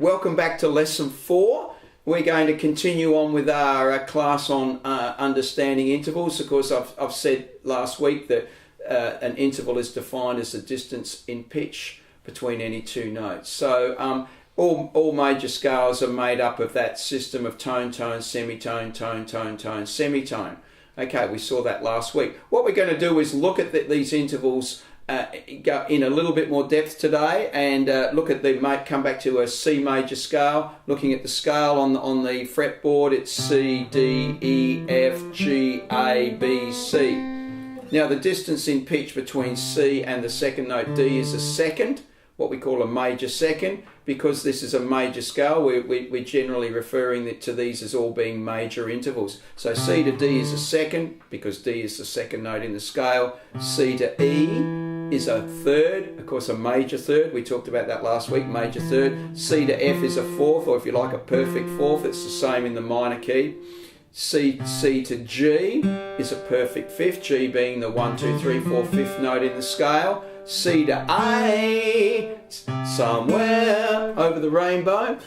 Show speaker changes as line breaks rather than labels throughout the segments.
Welcome back to lesson 4. We're going to continue on with our class on understanding intervals. Of course, I've said last week that an interval is defined as the distance in pitch between any two notes. So all major scales are made up of that system of tone, tone, semitone, tone, tone, tone, semitone. Okay, we saw that last week. What we're going to do is look at these intervals go in a little bit more depth today and look at come back to a C major scale. Looking at the scale on the fretboard, it's C, D, E, F, G, A, B, C. Now the distance in pitch between C and the second note D is a second, what we call a major second. Because this is a major scale, we're generally referring to these as all being major intervals. So C to D is a second, because D is the second note in the scale. C to E is a third, of course a major third, we talked about that last week, major third. C to F is a fourth, or if you like a perfect fourth, it's the same in the minor key. C to G is a perfect fifth, G being the 1, 2, 3, 4, fifth note in the scale. C to A, somewhere over the rainbow.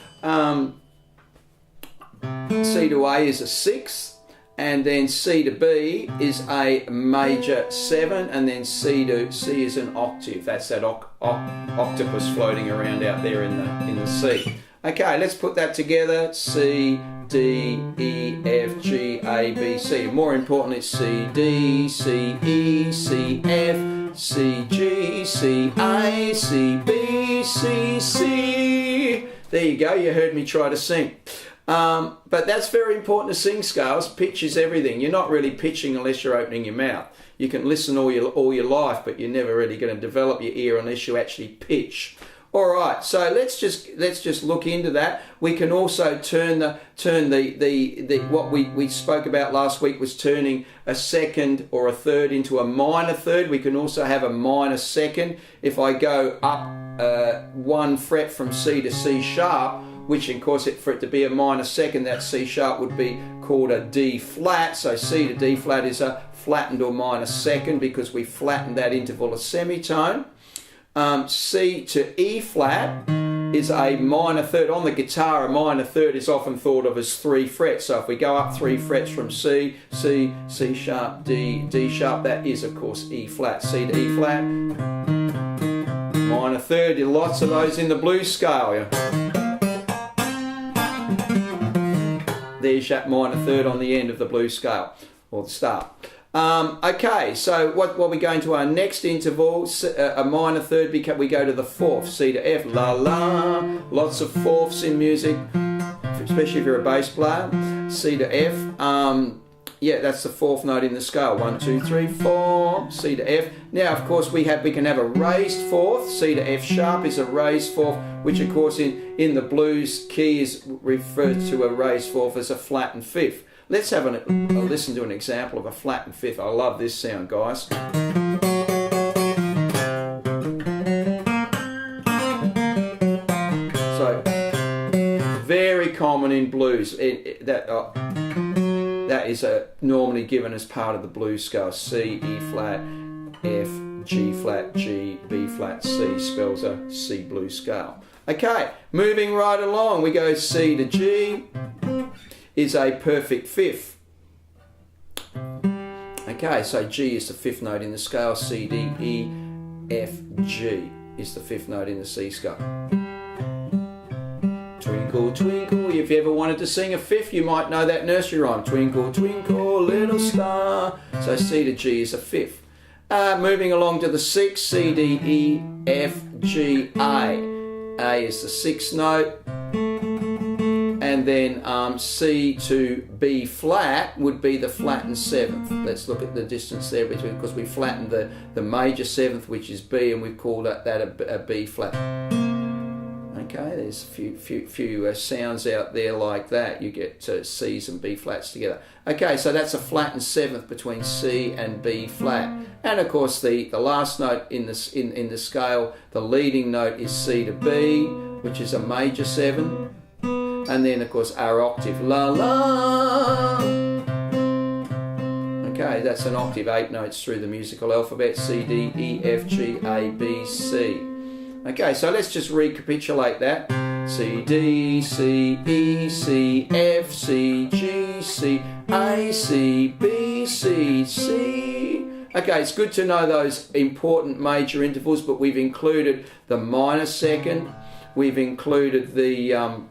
C to A is a sixth, and then C to B is a major 7, and then C is an octave. That's that octopus floating around out there in the C. Okay, let's put that together. C, D, E, F, G, A, B, C. More important, it's C, D, C, E, C, F, C, G, C, A, C, B, C, C. There you go, you heard me try to sing. But that's very important to sing scales. Pitch is everything. You're not really pitching unless you're opening your mouth. You can listen all your life, but you're never really going to develop your ear unless you actually pitch. All right, so let's just look into that. We can also turn what we spoke about last week was turning a second or a third into a minor third. We can also have a minor second. If I go up 1 fret from C to C sharp, which of course for it to be a minor second, that C sharp would be called a D flat. So C to D flat is a flattened or minor second because we flattened that interval a semitone. C to E flat is a minor third. On the guitar, a minor third is often thought of as 3 frets. So if we go up 3 frets from C, C, C sharp, D, D sharp, that is of course E flat. C to E flat, minor third. Lots of those in the blues scale. There's that minor third on the end of the blues scale, or the start. Okay, so what we're going to our next interval, a minor third, we go to the fourth, C to F, la la, lots of fourths in music, especially if you're a bass player. C to F, yeah, that's the fourth note in the scale, 1, 2, 3, 4, C to F. Now, of course, we can have a raised fourth, C to F sharp is a raised fourth, which of course in the blues key is referred to a raised fourth as a flattened fifth. Let's have a listen to an example of a flattened fifth. I love this sound, guys. So, very common in blues. That is normally given as part of the blues scale. C, E flat, F, G flat, G, B flat, C spells a C blues scale. Okay, moving right along, we go C to G. Is a perfect fifth. Okay, so G is the fifth note in the scale, C, D, E, F, G is the fifth note in the C scale. Twinkle, twinkle, if you ever wanted to sing a fifth, you might know that nursery rhyme. Twinkle, twinkle, little star. So C to G is a fifth. Moving along to the sixth, C, D, E, F, G, A. A is the sixth note. And then C to B flat would be the flattened seventh. Let's look at the distance there between, because we flattened the major seventh, which is B, and we've called that a B flat. Okay, there's a few sounds out there like that. You get C's and B flats together. Okay, so that's a flattened seventh between C and B flat. And of course, the last note in the scale, the leading note is C to B, which is a major 7. And then, of course, our octave, la la. Okay, that's an octave, 8 notes through the musical alphabet, C, D, E, F, G, A, B, C. Okay, so let's just recapitulate that. C, D, C, E, C, F, C, G, C, A, C, B, C, C. Okay, it's good to know those important major intervals, but we've included the minor second, we've included the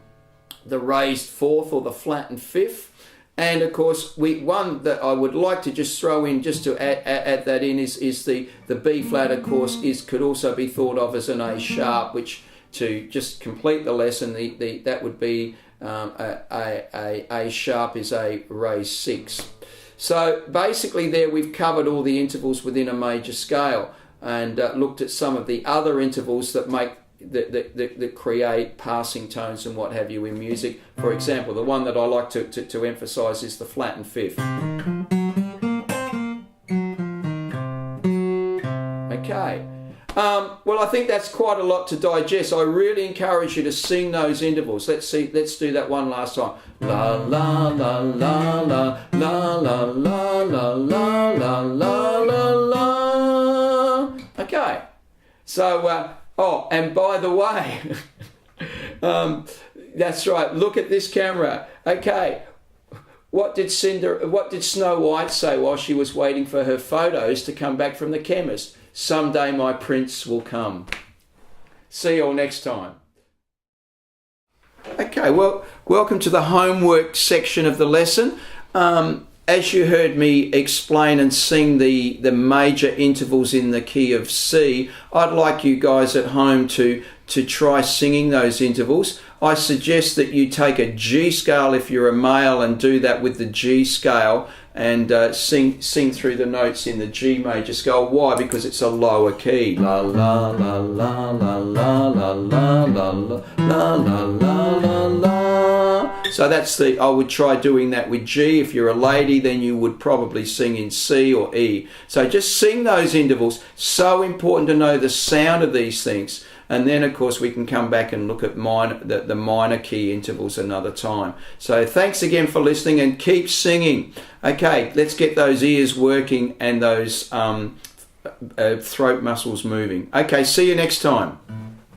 raised fourth or the flattened fifth, and of course one that I would like to just throw in just to add that in is the B flat, of course, could also be thought of as an A sharp, which to just complete the lesson that would be A sharp is a raised 6. So basically there we've covered all the intervals within a major scale and looked at some of the other intervals that create passing tones and what have you in music. For example, the one that I like to emphasize is the flattened fifth. Okay. Well, I think that's quite a lot to digest. I really encourage you to sing those intervals. Let's do that one last time. La la la la la la la la la la la la la. Okay. So, and by the way, that's right. Look at this camera. Okay. What did Snow White say while she was waiting for her photos to come back from the chemist? Someday my prince will come. See you all next time. Okay, well, welcome to the homework section of the lesson. As you heard me explain and sing the major intervals in the key of C, I'd like you guys at home to try singing those intervals. I suggest that you take a G scale if you're a male and do that with the G scale and sing through the notes in the G major scale. Why? Because it's a lower key. La la la la la la la la la la la la la la. So I would try doing that with G. If you're a lady, then you would probably sing in C or E. So just sing those intervals. So important to know the sound of these things. And then, of course, we can come back and look at the minor key intervals another time. So thanks again for listening and keep singing. Okay, let's get those ears working and those throat muscles moving. Okay, see you next time.